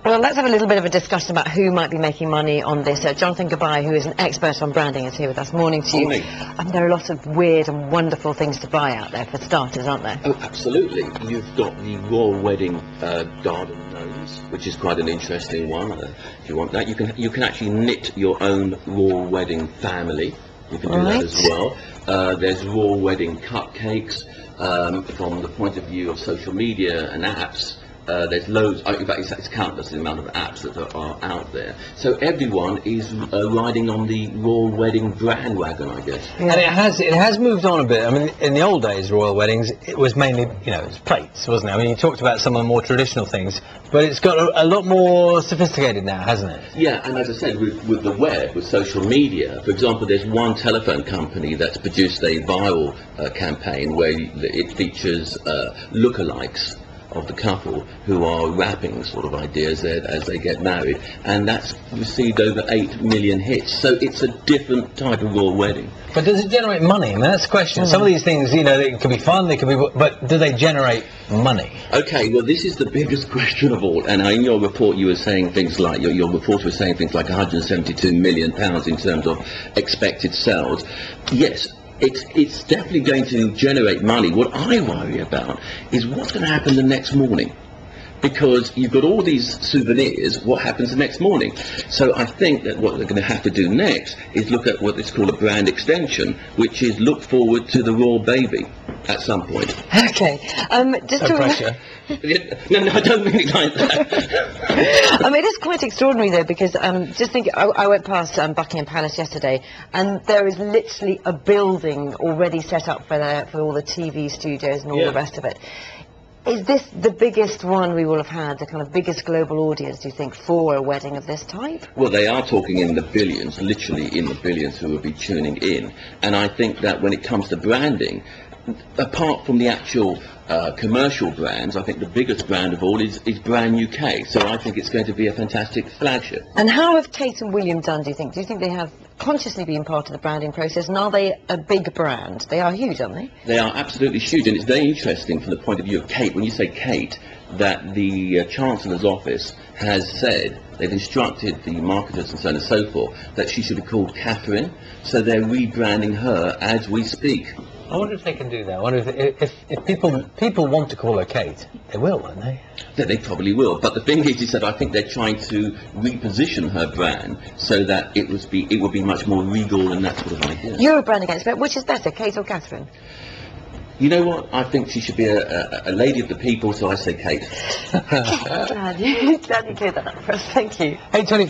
Well, let's have a little bit of a discussion about who might be making money on this. Jonathan Gabay, who is an expert on branding, is here with us. Morning to you. Morning. There are lots of weird and wonderful things to buy out there, for starters, aren't there? Oh, absolutely. You've got the royal wedding garden gnomes, which is quite an interesting one. If you want that, you can actually knit your own royal wedding family. You can do that as well. There's royal wedding cupcakes. From the point of view of social media and apps, there's loads, in fact it's countless the amount of apps that are out there. So everyone is riding on the royal wedding bandwagon, I guess. Yeah. And it has moved on a bit. I mean, in the old days, royal weddings, it was mainly, you know, it was plates, wasn't it? I mean, you talked about some of the more traditional things, but it's got a lot more sophisticated now, hasn't it? Yeah, and as I said, with the web, with social media, for example, there's one telephone company that's produced a viral campaign where it features lookalikes of the couple who are rapping sort of ideas as they get married, and that's received over 8 million hits. So it's a different type of royal wedding. But does it generate money? I mean, that's the question. Some of these things, you know, they can be fun, they can be, but do they generate money? Okay, well, this is the biggest question of all, and in your report you were saying things like, your reporter was saying things like £172 million in terms of expected sales. Yes, it's definitely going to generate money. What I worry about is what's going to happen the next morning, because you've got all these souvenirs. What happens the next morning? So I think that what they're going to have to do next is look at what is called a brand extension, which is look forward to the royal baby at some point. Okay, just to pressure. No, I don't really like that. it is quite extraordinary though, because just think, I went past Buckingham Palace yesterday, and there is literally a building already set up for all the TV studios and all the rest of it. Is this the biggest one we will have had, the kind of biggest global audience, do you think, for a wedding of this type? Well, they are talking in the billions, literally in the billions, who will be tuning in. And I think that when it comes to branding, apart from the actual commercial brands, I think the biggest brand of all is Brand UK. So I think it's going to be a fantastic flagship. And how have Kate and William done, do you think? Do you think they have consciously been part of the branding process, and are they a big brand? They are huge, aren't they? They are absolutely huge, and it's very interesting from the point of view of Kate. When you say Kate, that the Chancellor's office has said, they've instructed the marketers and so on and so forth, that she should be called Catherine, so they're rebranding her as we speak. I wonder if they can do that. I wonder if people want to call her Kate, they will, won't they? Yeah, they probably will. But the thing is that I think they're trying to reposition her brand so that it will be much more regal and that sort of idea. You're a branding expert. Which is better, Kate or Catherine? You know what? I think she should be a lady of the people, so I say Kate. Glad you cleared that up for us. Thank you. 8:25.